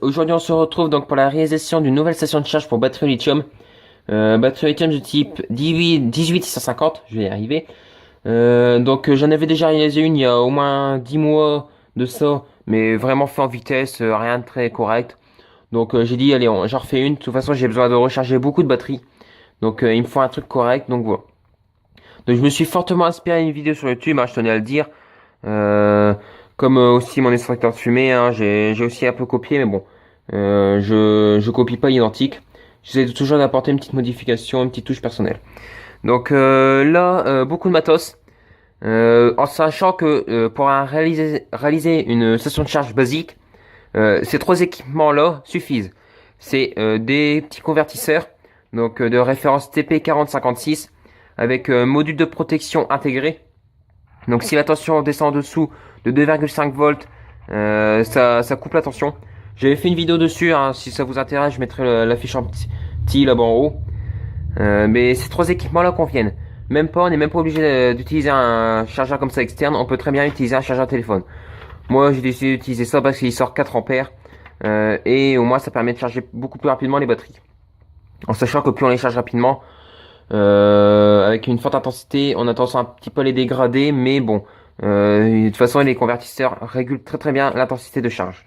Aujourd'hui, on se retrouve donc pour la réalisation d'une nouvelle station de charge pour batterie au lithium. Batterie au lithium de type 18650, je vais y arriver. J'en avais déjà réalisé une il y a au moins 10 mois de ça, mais vraiment fait en vitesse, rien de très correct. J'ai dit, allez, j'en refais une. De toute façon, j'ai besoin de recharger beaucoup de batterie. Il me faut un truc correct, donc voilà. Donc je me suis fortement inspiré d'une vidéo sur YouTube, hein, je tenais à le dire. Euh, aussi mon extracteur de fumée, hein, j'ai aussi un peu copié, mais bon, je copie pas identique. J'essaie toujours d'apporter une petite modification, une petite touche personnelle. Beaucoup de matos. En sachant que pour réaliser une station de charge basique, ces trois équipements-là suffisent. C'est des petits convertisseurs, de référence TP4056, avec module de protection intégré. Donc si la tension descend en dessous de 2,5 volts, ça coupe la tension. J'avais fait une vidéo dessus, hein, si ça vous intéresse, je mettrai l'affiche en petit là-bas en haut. Mais ces trois équipements-là conviennent. Même pas, on n'est même pas obligé d'utiliser un chargeur comme ça externe, on peut très bien utiliser un chargeur téléphone. Moi j'ai décidé d'utiliser ça parce qu'il sort 4 ampères et au moins ça permet de charger beaucoup plus rapidement les batteries. En sachant que plus on les charge rapidement, avec une forte intensité, on a tendance à un petit peu les dégrader, mais bon, de toute façon les convertisseurs régulent très très bien l'intensité de charge.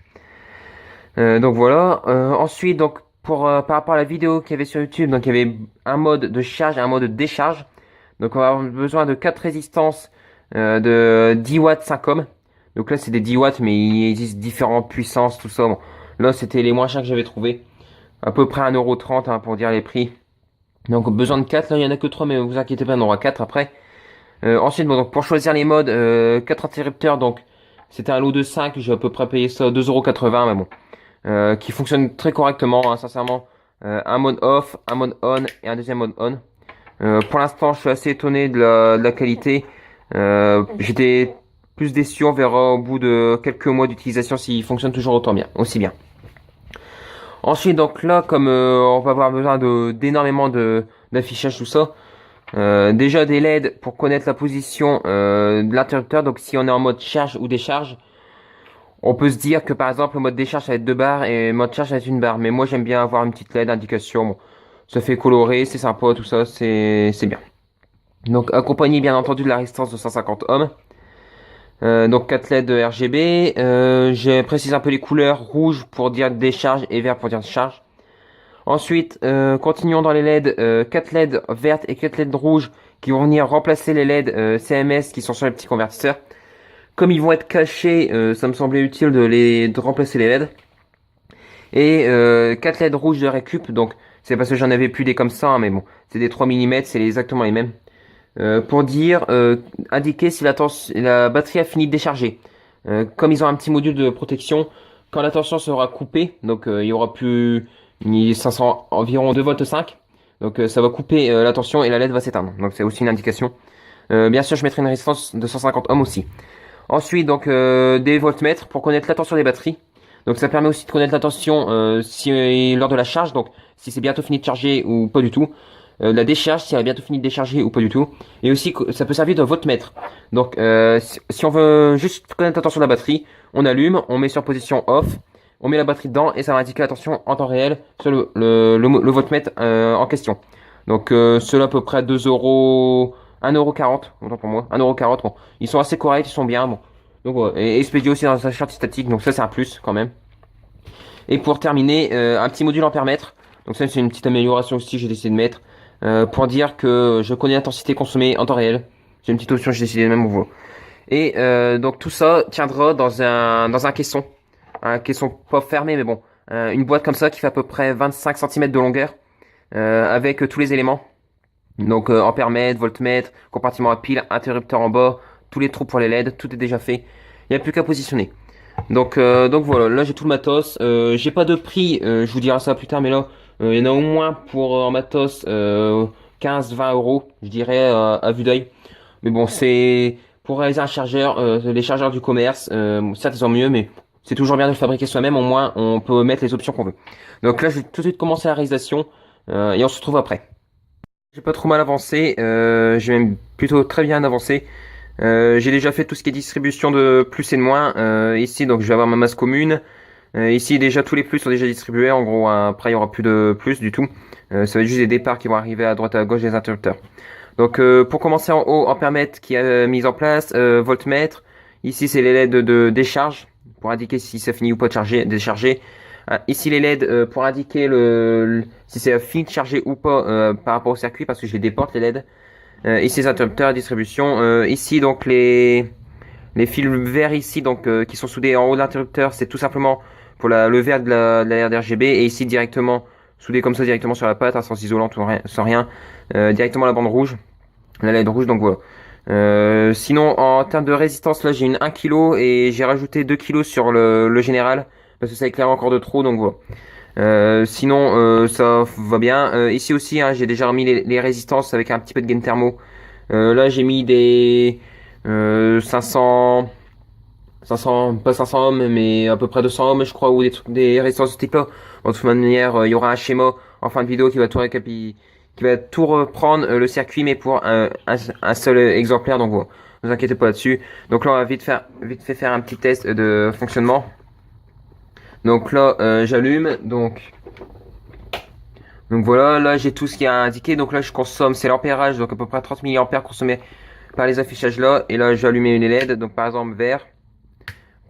Ensuite, par rapport à la vidéo qu'il y avait sur YouTube, donc il y avait un mode de charge et un mode de décharge. Donc on va avoir besoin de 4 résistances de 10 watts 5 ohms. Donc là c'est des 10 watts, mais il existe différentes puissances, tout ça. Bon, là c'était les moins chers que j'avais trouvé. À peu près 1,30 € hein, pour dire les prix. Donc besoin de 4, là il y en a que 3, mais vous inquiétez pas, on aura 4 après. Donc pour choisir les modes, 4 interrupteurs, donc c'était un lot de 5, j'ai à peu près payé ça 2,80 €, mais bon. Qui fonctionne très correctement, hein, sincèrement. Un mode off, un mode on et un deuxième mode on. Pour l'instant, je suis assez étonné de la qualité. J'étais plus déçu, on verra au bout de quelques mois d'utilisation s'il fonctionne toujours autant bien, aussi bien. Ensuite, donc là, comme on va avoir besoin d'énormément d'affichage, tout ça. Déjà des LED pour connaître la position de l'interrupteur. Donc si on est en mode charge ou décharge, on peut se dire que par exemple le mode décharge ça va être 2 barres et le mode charge ça va être 1 barre. Mais moi j'aime bien avoir une petite LED d'indication. Bon, ça fait coloré, c'est sympa, tout ça, c'est bien. Donc accompagné bien entendu de la résistance de 150 ohms. 4 LED RGB. J'ai précisé un peu les couleurs, rouge pour dire décharge et vert pour dire charge. Ensuite, continuons dans les LED, 4 LED vertes et 4 LED rouges qui vont venir remplacer les LED CMS qui sont sur les petits convertisseurs. Comme ils vont être cachés, ça me semblait utile de remplacer les LED. Et 4 LED rouges de récup, donc c'est parce que j'en avais plus des comme ça, hein, mais bon, c'est des 3 mm, c'est exactement les mêmes. Pour dire, indiquer si la batterie a fini de décharger. Comme ils ont un petit module de protection, quand la tension sera coupée, il y aura plus 500, environ 2 volts 5. Ça va couper la tension et la LED va s'éteindre. Donc c'est aussi une indication. Bien sûr, je mettrai une résistance de 150 ohms aussi. Ensuite, des voltmètres pour connaître la tension des batteries. Donc ça permet aussi de connaître la tension lors de la charge, donc si c'est bientôt fini de charger ou pas du tout. La décharge, si elle a bientôt fini de décharger ou pas du tout. Et aussi, ça peut servir de voltmètre. Si on veut juste connaître la tension de la batterie, on allume, on met sur position off, on met la batterie dedans et ça va indiquer la tension en temps réel sur le voltmètre en question. Cela à peu près 2 €, 1,40 €, autant pour moi, 1,40 €. Bon, ils sont assez corrects, ils sont bien. Bon. Voilà. Et expédié aussi dans sa charte statique, donc ça c'est un plus quand même. Et pour terminer, un petit module ampère-mètre. Donc ça c'est une petite amélioration aussi que j'ai décidé de mettre pour dire que je connais l'intensité consommée en temps réel. J'ai une petite option que j'ai décidé de même vous. Et tout ça tiendra dans un caisson. Un caisson pas fermé mais bon. Une boîte comme ça qui fait à peu près 25 cm de longueur avec tous les éléments. Ampère-mètre, voltmètre, compartiment à pile, interrupteur en bas, tous les trous pour les LED, tout est déjà fait. Il n'y a plus qu'à positionner. Voilà, là j'ai tout le matos. J'ai pas de prix, je vous dirai ça plus tard, mais là, il y en a au moins pour en matos 15-20 €, je dirais, à vue d'œil. Mais bon, c'est pour réaliser un chargeur, les chargeurs du commerce, certes ils sont mieux, mais c'est toujours bien de le fabriquer soi-même, au moins on peut mettre les options qu'on veut. Donc là, je vais tout de suite commencer la réalisation et on se retrouve après. J'ai pas trop mal avancé, j'ai même plutôt très bien avancé. J'ai déjà fait tout ce qui est distribution de plus et de moins ici, donc je vais avoir ma masse commune. Ici déjà tous les plus sont déjà distribués. En gros, après il y aura plus de plus du tout. Ça va être juste des départs qui vont arriver à droite et à gauche des interrupteurs. Donc pour commencer en haut, ampèremètre qui est mis en place, voltmètre. Ici c'est les LED de décharge pour indiquer si ça finit ou pas de charger, décharger. Ici les LED pour indiquer si c'est fini de charger ou pas par rapport au circuit parce que je les déporte les LED. Ici les interrupteurs, distribution. Ici donc les fils verts ici donc qui sont soudés en haut de l'interrupteur, c'est tout simplement pour le vert de la RGB et ici directement soudé comme ça directement sur la patte, hein, sans isolant, sans rien, directement la bande rouge, la LED rouge, donc voilà. Sinon en termes de résistance là j'ai une 1 kg et j'ai rajouté 2 kg sur le général parce que ça éclaire encore de trop, donc voilà. Sinon ça va bien. Ici aussi hein, j'ai déjà remis les résistances avec un petit peu de gain thermo. Là j'ai mis des 500, pas 500 ohms, mais à peu près 200 ohms, je crois, ou des résistances de ce type-là. Bon, de toute manière, il y aura un schéma en fin de vidéo qui va qui va tout reprendre le circuit, mais pour un seul exemplaire, donc voilà. Ne vous inquiétez pas là-dessus. Donc là, on va vite fait faire un petit test de fonctionnement. Donc là, j'allume, donc voilà, là j'ai tout ce qui est indiqué. Donc là, je consomme, c'est l'ampérage, donc à peu près 30 mA consommé par les affichages là. Et là, j'ai allumé une LED, donc par exemple vert,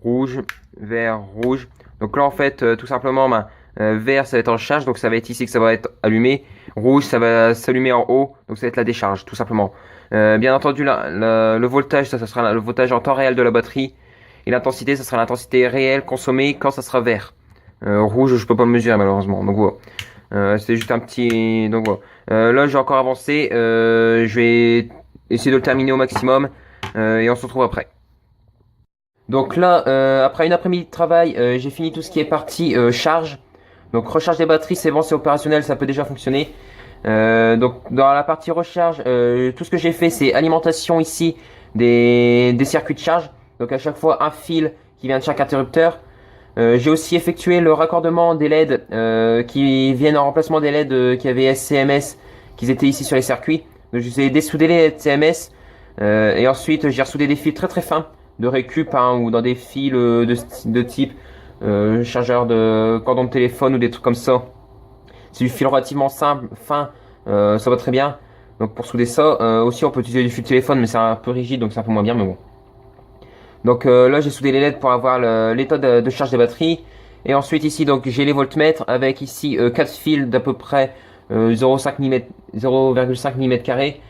rouge, vert, rouge. Donc là en fait tout simplement vert ça va être en charge, donc ça va être ici que ça va être allumé. Rouge ça va s'allumer en haut, donc ça va être la décharge tout simplement. Bien entendu le voltage ça sera le voltage en temps réel de la batterie. Et l'intensité ça sera l'intensité réelle consommée quand ça sera vert. Rouge je peux pas le mesurer malheureusement, donc voilà. C'est juste un petit, donc voilà. Là j'ai encore avancé, je vais essayer de le terminer au maximum et on se retrouve après. Donc là, après une après-midi de travail, j'ai fini tout ce qui est partie charge. Donc recharge des batteries, c'est bon, c'est opérationnel, ça peut déjà fonctionner. Donc dans la partie recharge, tout ce que j'ai fait, c'est alimentation ici des circuits de charge. Donc à chaque fois un fil qui vient de chaque interrupteur. J'ai aussi effectué le raccordement des LED qui viennent en remplacement des LED qui avaient SCMS, qui étaient ici sur les circuits. Donc j'ai dessoudé les CMS et ensuite j'ai ressoudé des fils très très fins de récup hein, ou dans des fils de type chargeur de cordon de téléphone ou des trucs comme ça. C'est du fil relativement simple, fin, ça va très bien. Donc pour souder ça, aussi on peut utiliser du fil de téléphone mais c'est un peu rigide donc c'est un peu moins bien mais bon. Donc là j'ai soudé les LED pour avoir l'état de charge des batteries. Et ensuite ici donc j'ai les voltmètres avec ici 4 fils d'à peu près 0,5 mm carré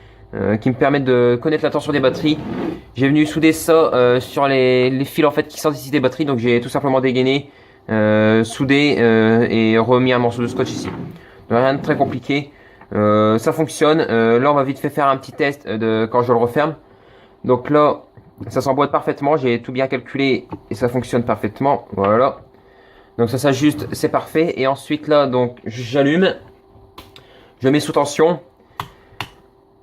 qui me permettent de connaître la tension des batteries. J'ai venu souder ça sur les fils en fait qui sortent ici des batteries, donc j'ai tout simplement dégainé, soudé et remis un morceau de scotch ici. Donc, rien de très compliqué. Ça fonctionne. Là on va vite fait faire un petit test de quand je le referme. Donc là ça s'emboîte parfaitement, j'ai tout bien calculé et ça fonctionne parfaitement. Voilà. Donc ça s'ajuste, c'est parfait. Et ensuite là donc j'allume, je mets sous tension.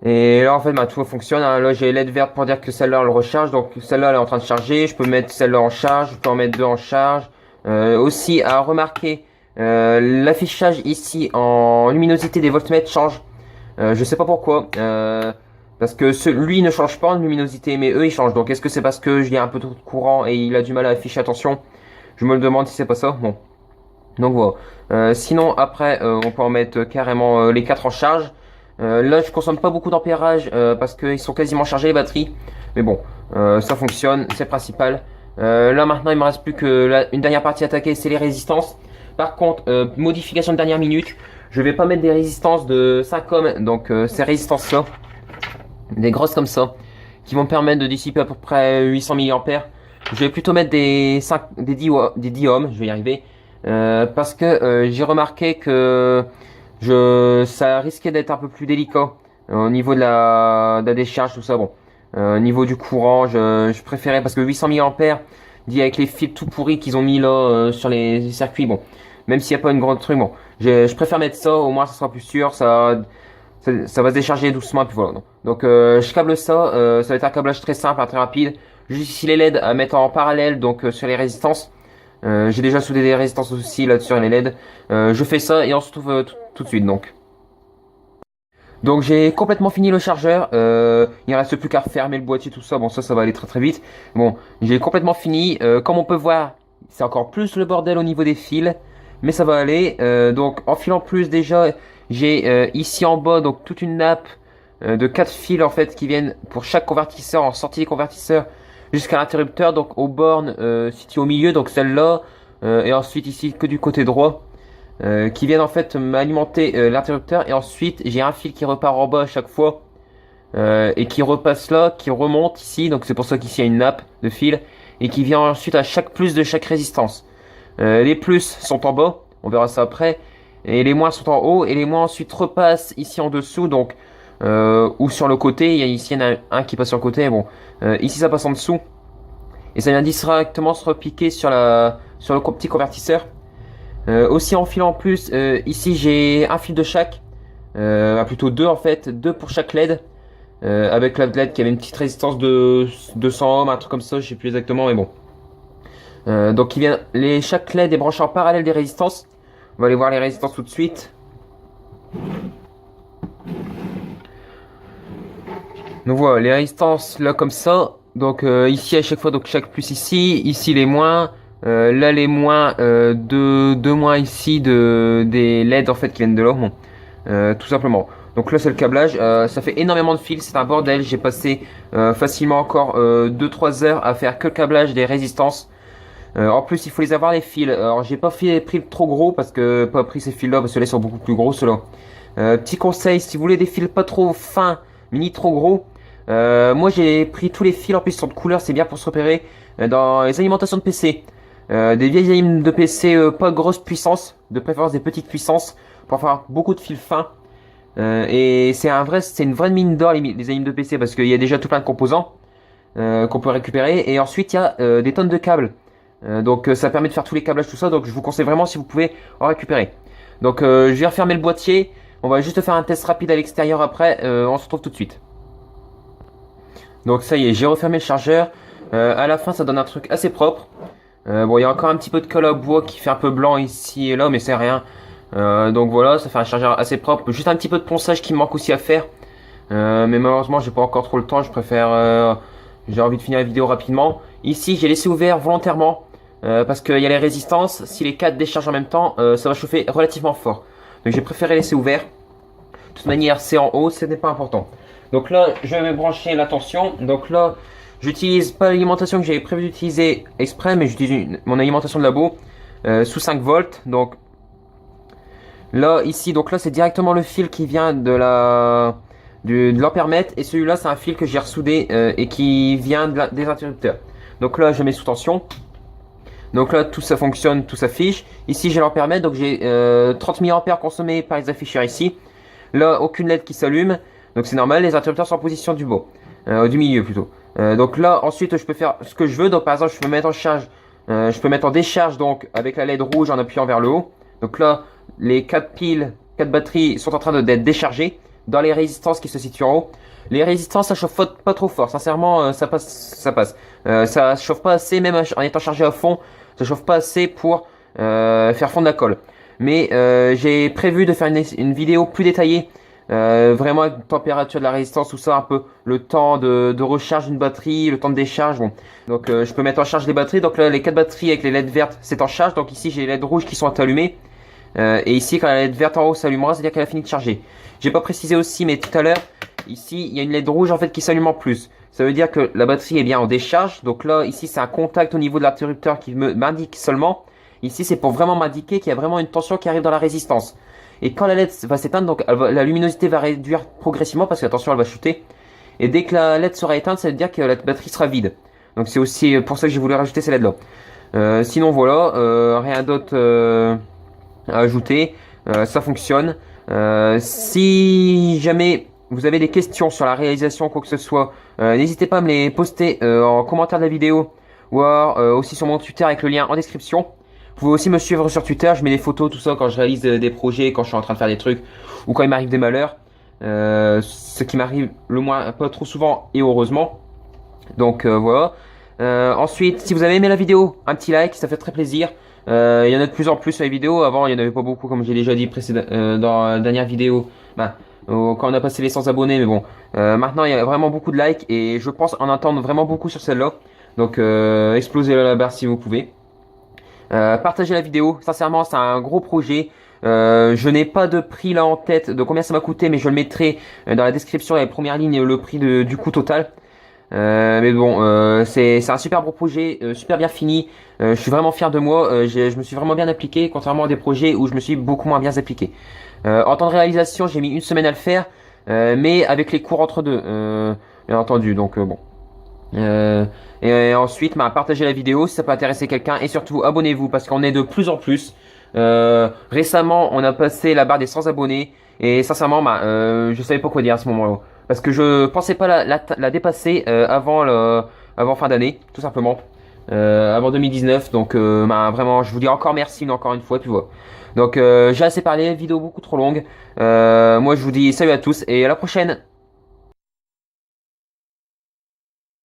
Et là en fait tout fonctionne, hein. Là j'ai LED verte pour dire que celle-là elle recharge, donc celle-là elle est en train de charger, je peux mettre celle-là en charge, je peux en mettre deux en charge. Aussi à remarquer, l'affichage ici en luminosité des voltmètres change, je sais pas pourquoi, parce que lui ne change pas en luminosité mais eux ils changent, donc est-ce que c'est parce que il y a un peu trop de courant et il a du mal à afficher, attention, je me le demande si c'est pas ça, bon. Donc voilà, sinon après on peut en mettre carrément les 4 en charge. Là je consomme pas beaucoup d'ampérage parce qu'ils sont quasiment chargés les batteries. Mais bon, ça fonctionne, c'est principal. Là maintenant il me reste plus que une dernière partie à attaquer, c'est les résistances. Par contre, modification de dernière minute, je vais pas mettre des résistances de 5 ohms, donc ces résistances là, des grosses comme ça, qui vont me permettre de dissiper à peu près 800 mA. Je vais plutôt mettre des 10 ohms, je vais y arriver. Parce que j'ai remarqué que ça risquait d'être un peu plus délicat au niveau de la décharge, tout ça. Bon, au niveau du courant, je préférais parce que 800 mA dit avec les fils tout pourris qu'ils ont mis là sur les circuits. Bon, même s'il n'y a pas une grande truc, bon, je préfère mettre ça. Au moins, ça sera plus sûr. Ça va se décharger doucement. Puis voilà. Donc, je câble ça. Ça va être un câblage très simple, très rapide. Juste ici les LED à mettre en parallèle, donc sur les résistances. J'ai déjà soudé des résistances aussi là sur les LED. Je fais ça et on se retrouve tout de suite donc. Donc j'ai complètement fini le chargeur. Il ne reste plus qu'à fermer le boîtier, tout ça. Bon ça va aller très très vite. Bon j'ai complètement fini. Comme on peut voir, c'est encore plus le bordel au niveau des fils, mais ça va aller. Donc en filant plus déjà, j'ai ici en bas donc toute une nappe de 4 fils en fait qui viennent pour chaque convertisseur en sortie des convertisseurs jusqu'à l'interrupteur, donc aux bornes situées au milieu, donc celle-là, et ensuite ici que du côté droit, qui viennent en fait m'alimenter l'interrupteur, et ensuite j'ai un fil qui repart en bas à chaque fois, et qui repasse là, qui remonte ici, donc c'est pour ça qu'ici il y a une nappe de fil, et qui vient ensuite à chaque plus de chaque résistance. Les plus sont en bas, on verra ça après, et les moins sont en haut, et les moins ensuite repassent ici en dessous, donc ou sur le côté. Ici il y en a un qui passe sur le côté, bon, ici ça passe en dessous, et ça vient directement se repiquer sur le petit convertisseur. Aussi en fil en plus, ici j'ai un fil de chaque, plutôt deux en fait, deux pour chaque LED. Avec la LED qui avait une petite résistance de 200 ohms, un truc comme ça, je sais plus exactement, mais bon. Donc chaque LED est branché en parallèle des résistances. On va aller voir les résistances tout de suite. Donc voilà, les résistances là comme ça. Donc ici à chaque fois, donc chaque plus ici les moins. Là les moins, deux moins ici des LED en fait qui viennent de là, bon. Tout simplement. Donc là c'est le câblage, ça fait énormément de fils, c'est un bordel, j'ai passé facilement encore 2-3 heures à faire que le câblage des résistances. En plus il faut les avoir les fils, alors j'ai pas pris trop gros parce que pas pris ces fils là parce que là ils sont beaucoup plus gros ceux-là. Petit conseil, si vous voulez des fils pas trop fins mais ni trop gros, moi j'ai pris tous les fils, en plus ils sont de couleur, c'est bien pour se repérer dans les alimentations de PC. Des vieilles alim de PC pas grosse puissance, de préférence des petites puissances pour faire beaucoup de fils fins. Et c'est une vraie mine d'or les animes de PC parce qu'il y a déjà tout plein de composants qu'on peut récupérer, et ensuite il y a des tonnes de câbles. Donc ça permet de faire tous les câblages, tout ça, donc je vous conseille vraiment si vous pouvez en récupérer. Donc je vais refermer le boîtier, on va juste faire un test rapide à l'extérieur après, on se retrouve tout de suite. Donc ça y est, j'ai refermé le chargeur, à la fin ça donne un truc assez propre. Bon, il y a encore un petit peu de colle à bois qui fait un peu blanc ici et là, mais c'est rien. Donc voilà, ça fait un chargeur assez propre. Juste un petit peu de ponçage qui me manque aussi à faire. Mais malheureusement, j'ai pas encore trop le temps. Je préfère. J'ai envie de finir la vidéo rapidement. Ici, j'ai laissé ouvert volontairement parce qu'il y a les résistances. Si les 4 déchargent en même temps, ça va chauffer relativement fort. Donc j'ai préféré laisser ouvert. De toute manière, c'est en haut, ce n'est pas important. Donc là, je vais brancher la tension. Donc là, j'utilise pas l'alimentation que j'avais prévu d'utiliser exprès, mais j'utilise mon alimentation de labo sous 5 volts. Donc là, ici, donc là, c'est directement le fil qui vient de l'ampèremètre, et celui-là, c'est un fil que j'ai ressoudé et qui vient des interrupteurs. Donc là, je mets sous tension. Donc là, tout ça fonctionne, tout s'affiche. Ici, j'ai l'ampèremètre, donc j'ai 30 mA consommés par les afficheurs ici. Là, aucune LED qui s'allume, donc c'est normal. Les interrupteurs sont en position du milieu plutôt. Donc là, ensuite, je peux faire ce que je veux. Donc par exemple, je peux mettre en charge, je peux mettre en décharge donc avec la LED rouge en appuyant vers le haut. Donc là, les 4 batteries sont en train d'être déchargées dans les résistances qui se situent en haut. Les résistances, ça chauffe pas trop fort. Sincèrement, ça passe. Ça chauffe pas assez, même en étant chargé à fond, ça chauffe pas assez pour faire fondre la colle. Mais j'ai prévu de faire une vidéo plus détaillée, vraiment avec température de la résistance, tout ça, un peu le temps de recharge d'une batterie, le temps de décharge. Bon. Donc je peux mettre en charge les batteries. Donc là, les 4 batteries avec les LED vertes, c'est en charge. Donc ici, j'ai les LED rouges qui sont allumées. Et ici, quand la LED verte en haut s'allumera, c'est-à-dire qu'elle a fini de charger. J'ai pas précisé aussi, mais tout à l'heure, ici, il y a une LED rouge en fait qui s'allume en plus. Ça veut dire que la batterie est bien en décharge. Donc là, ici, c'est un contact au niveau de l'interrupteur qui m'indique seulement. Ici, c'est pour vraiment m'indiquer qu'il y a vraiment une tension qui arrive dans la résistance. Et quand la LED va s'éteindre, donc la luminosité va réduire progressivement parce que la tension elle va chuter. Et dès que la LED sera éteinte, ça veut dire que la batterie sera vide. Donc c'est aussi pour ça que j'ai voulu rajouter ces LED là. Sinon voilà, rien d'autre à ajouter. Ça fonctionne. Si jamais vous avez des questions sur la réalisation, quoi que ce soit, n'hésitez pas à me les poster en commentaire de la vidéo, ou alors aussi sur mon Twitter avec le lien en description. Vous pouvez aussi me suivre sur Twitter, je mets des photos, tout ça, quand je réalise des projets, quand je suis en train de faire des trucs, ou quand il m'arrive des malheurs. Ce qui m'arrive le moins, pas trop souvent, et heureusement. Donc voilà. Ensuite, si vous avez aimé la vidéo, un petit like, ça fait très plaisir. Il y en a de plus en plus sur les vidéos. Avant, il n'y en avait pas beaucoup, comme j'ai déjà dit dans la dernière vidéo. Quand on a passé les 100 abonnés, mais bon. Maintenant, il y a vraiment beaucoup de likes, et je pense en attendre vraiment beaucoup sur celle-là. Donc, explosez la barre si vous pouvez. Partagez la vidéo. Sincèrement, c'est un gros projet. Je n'ai pas de prix là en tête de combien ça m'a coûté, mais je le mettrai dans la description, les premières lignes, le prix du coût total. Mais bon, c'est un super beau projet, super bien fini. Je suis vraiment fier de moi. Je me suis vraiment bien appliqué, contrairement à des projets où je me suis beaucoup moins bien appliqué. En temps de réalisation, j'ai mis une semaine à le faire, mais avec les cours entre deux, bien entendu. Donc bon. Et ensuite, bah, partagez la vidéo si ça peut intéresser quelqu'un et surtout abonnez-vous parce qu'on est de plus en plus. Récemment, on a passé la barre des 100 abonnés et sincèrement, bah, je savais pas quoi dire à ce moment-là parce que je pensais pas la dépasser avant fin d'année, tout simplement, avant 2019. Donc, bah, vraiment, je vous dis encore merci encore une fois. Et puis voilà. Donc, j'ai assez parlé, vidéo beaucoup trop longue. Moi, je vous dis salut à tous et à la prochaine.